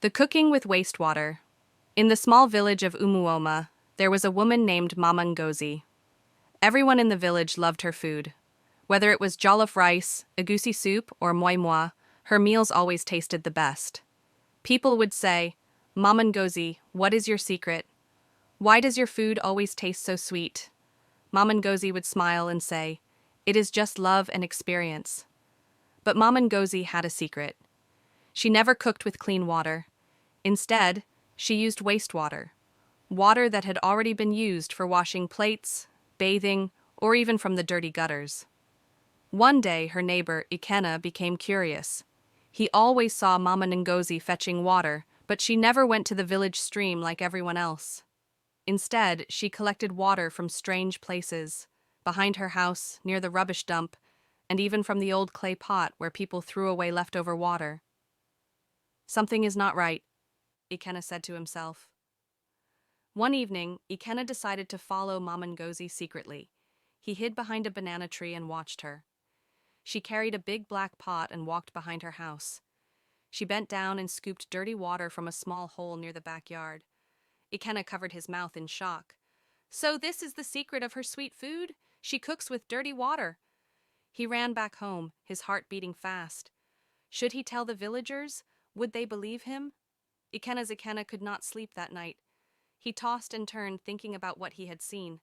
The cooking with wastewater. In the small village of Umuoma, there was a woman named Mama Ngozi. Everyone in the village loved her food. Whether it was jollof rice, egusi soup, or moi moi, her meals always tasted the best. People would say, "Mama Ngozi, what is your secret? Why does your food always taste so sweet?" Mama Ngozi would smile and say, "It is just love and experience." But Mama Ngozi had a secret. She never cooked with clean water. Instead, she used wastewater, water that had already been used for washing plates, bathing, or even from the dirty gutters. One day, her neighbor, Ikenna, became curious. He always saw Mama Ngozi fetching water, but she never went to the village stream like everyone else. Instead, she collected water from strange places, behind her house, near the rubbish dump, and even from the old clay pot where people threw away leftover water. "Something is not right," Ikenna said to himself. One evening, Ikenna decided to follow Mama Ngozi secretly. He hid behind a banana tree and watched her. She carried a big black pot and walked behind her house. She bent down and scooped dirty water from a small hole near the backyard. Ikenna covered his mouth in shock. "So this is the secret of her sweet food? She cooks with dirty water." He ran back home, his heart beating fast. Should he tell the villagers? Would they believe him? Ikenna could not sleep that night. He tossed and turned, thinking about what he had seen.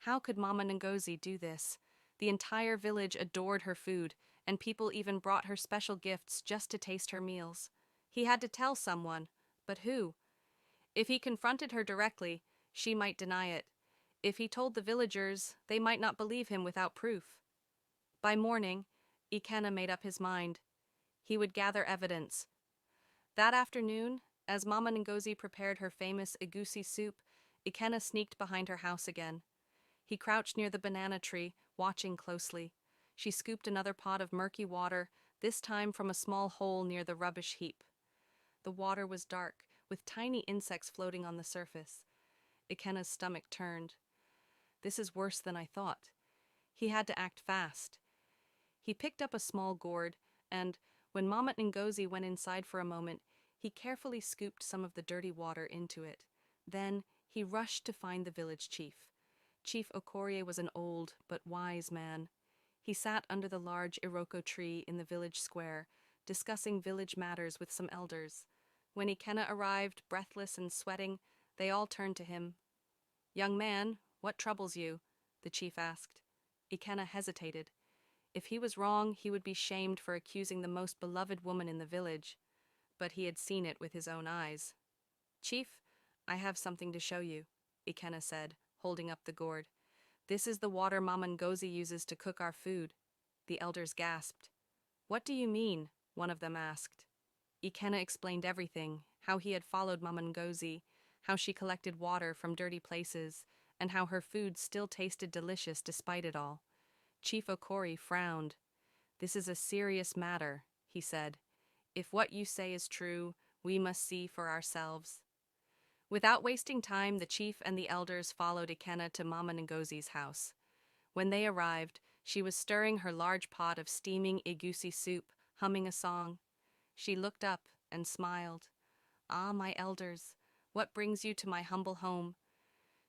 How could Mama Ngozi do this? The entire village adored her food, and people even brought her special gifts just to taste her meals. He had to tell someone, but who? If he confronted her directly, she might deny it. If he told the villagers, they might not believe him without proof. By morning, Ikenna made up his mind. He would gather evidence. That afternoon, as Mama Ngozi prepared her famous egusi soup, Ikenna sneaked behind her house again. He crouched near the banana tree, watching closely. She scooped another pot of murky water, this time from a small hole near the rubbish heap. The water was dark, with tiny insects floating on the surface. Ikenna's stomach turned. "This is worse than I thought." He had to act fast. He picked up a small gourd, and, when Mama Ngozi went inside for a moment, he carefully scooped some of the dirty water into it. Then, he rushed to find the village chief. Chief Okorie was an old but wise man. He sat under the large iroko tree in the village square, discussing village matters with some elders. When Ikenna arrived, breathless and sweating, they all turned to him. "Young man, what troubles you?" the chief asked. Ikenna hesitated. If he was wrong, he would be shamed for accusing the most beloved woman in the village. But he had seen it with his own eyes. "Chief, I have something to show you," Ikenna said, holding up the gourd. "This is the water Mama Ngozi uses to cook our food." The elders gasped. "What do you mean?" one of them asked. Ikenna explained everything, how he had followed Mama Ngozi, how she collected water from dirty places, and how her food still tasted delicious despite it all. Chief Okorie frowned. "This is a serious matter," he said. "If what you say is true, we must see for ourselves." Without wasting time, the chief and the elders followed Ikenna to Mama Ngozi's house. When they arrived, she was stirring her large pot of steaming egusi soup, humming a song. She looked up and smiled. "Ah, my elders, what brings you to my humble home?"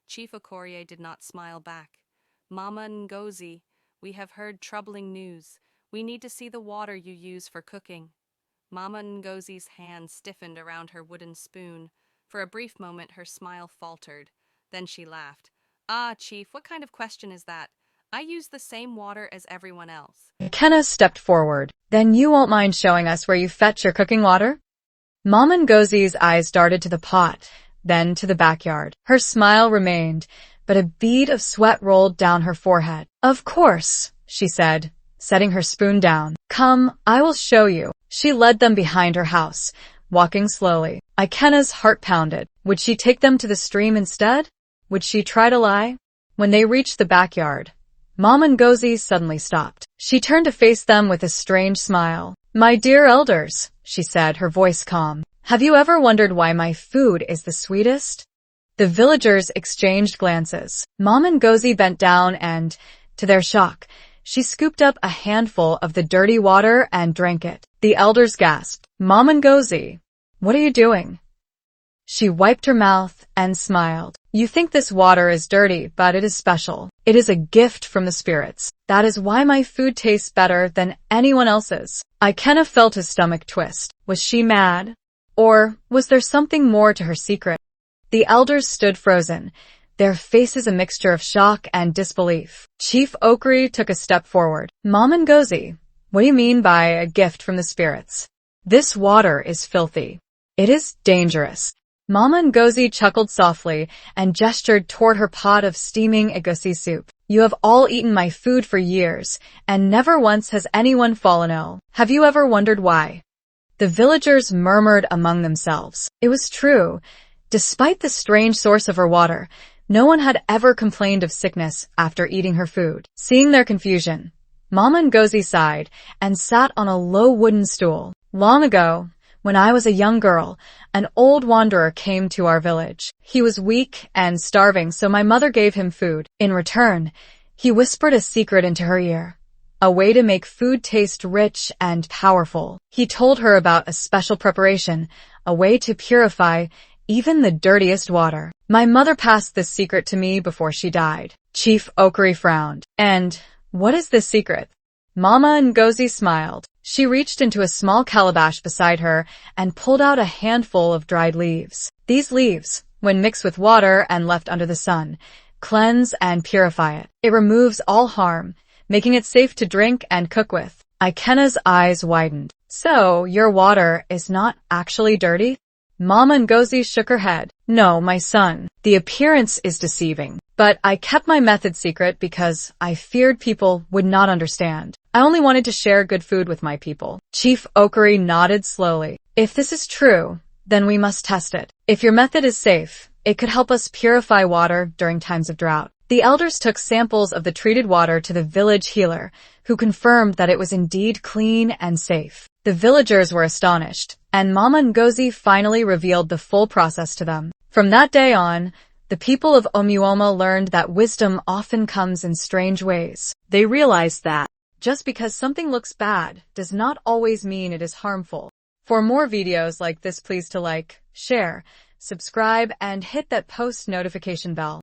Chief Okorie did not smile back. "Mama Ngozi, we have heard troubling news. We need to see the water you use for cooking." Mama Ngozi's hand stiffened around her wooden spoon. For a brief moment, her smile faltered. Then she laughed. "Ah, Chief, what kind of question is that? I use the same water as everyone else." Ikenna stepped forward. "Then you won't mind showing us where you fetch your cooking water?" Mama Ngozi's eyes darted to the pot, then to the backyard. Her smile remained, but a bead of sweat rolled down her forehead. "Of course," she said, setting her spoon down. "Come, I will show you." She led them behind her house, walking slowly. Ikenna's heart pounded. Would she take them to the stream instead? Would she try to lie? When they reached the backyard, Mama Ngozi suddenly stopped. She turned to face them with a strange smile. "My dear elders," she said, her voice calm, "have you ever wondered why my food is the sweetest?" The villagers exchanged glances. Mama Ngozi bent down and, to their shock, she scooped up a handful of the dirty water and drank it. The elders gasped. "Mama Ngozi, What are you doing? She wiped her mouth and smiled. You think this water is dirty, but it is special. It is a gift from the spirits. That is why my food tastes better than anyone else's. Ikenna felt his stomach twist. Was she mad? Or was there something more to her secret? The elders stood frozen, their faces a mixture of shock and disbelief. Chief Okri took a step forward. Mom and Ngozi, what do you mean by a gift from the spirits? This water is filthy. It is dangerous. Mama Ngozi chuckled softly and gestured toward her pot of steaming egusi soup. You have all eaten my food for years, and never once has anyone fallen ill. Have you ever wondered why? The villagers murmured among themselves. It was true. Despite the strange source of her water, no one had ever complained of sickness after eating her food. Seeing their confusion, Mama Ngozi sighed and sat on a low wooden stool. Long ago, when I was a young girl, an old wanderer came to our village. He was weak and starving, so my mother gave him food. In return, he whispered a secret into her ear, a way to make food taste rich and powerful. He told her about a special preparation, a way to purify even the dirtiest water. My mother passed this secret to me before she died. Chief Okri frowned. And what is this secret? Mama Ngozi smiled. She reached into a small calabash beside her and pulled out a handful of dried leaves. These leaves, when mixed with water and left under the sun, cleanse and purify it. It removes all harm, making it safe to drink and cook with. Ikenna's eyes widened. So, your water is not actually dirty? Mama Ngozi shook her head. No, my son. The appearance is deceiving. But I kept my method secret because I feared people would not understand. I only wanted to share good food with my people. Chief Okri nodded slowly. If this is true, then we must test it. If your method is safe, it could help us purify water during times of drought. The elders took samples of the treated water to the village healer, who confirmed that it was indeed clean and safe. The villagers were astonished, and Mama Ngozi finally revealed the full process to them. From that day on, the people of Umuoma learned that wisdom often comes in strange ways. They realized that just because something looks bad does not always mean it is harmful. For more videos like this, please to like, share, subscribe, and hit that post notification bell.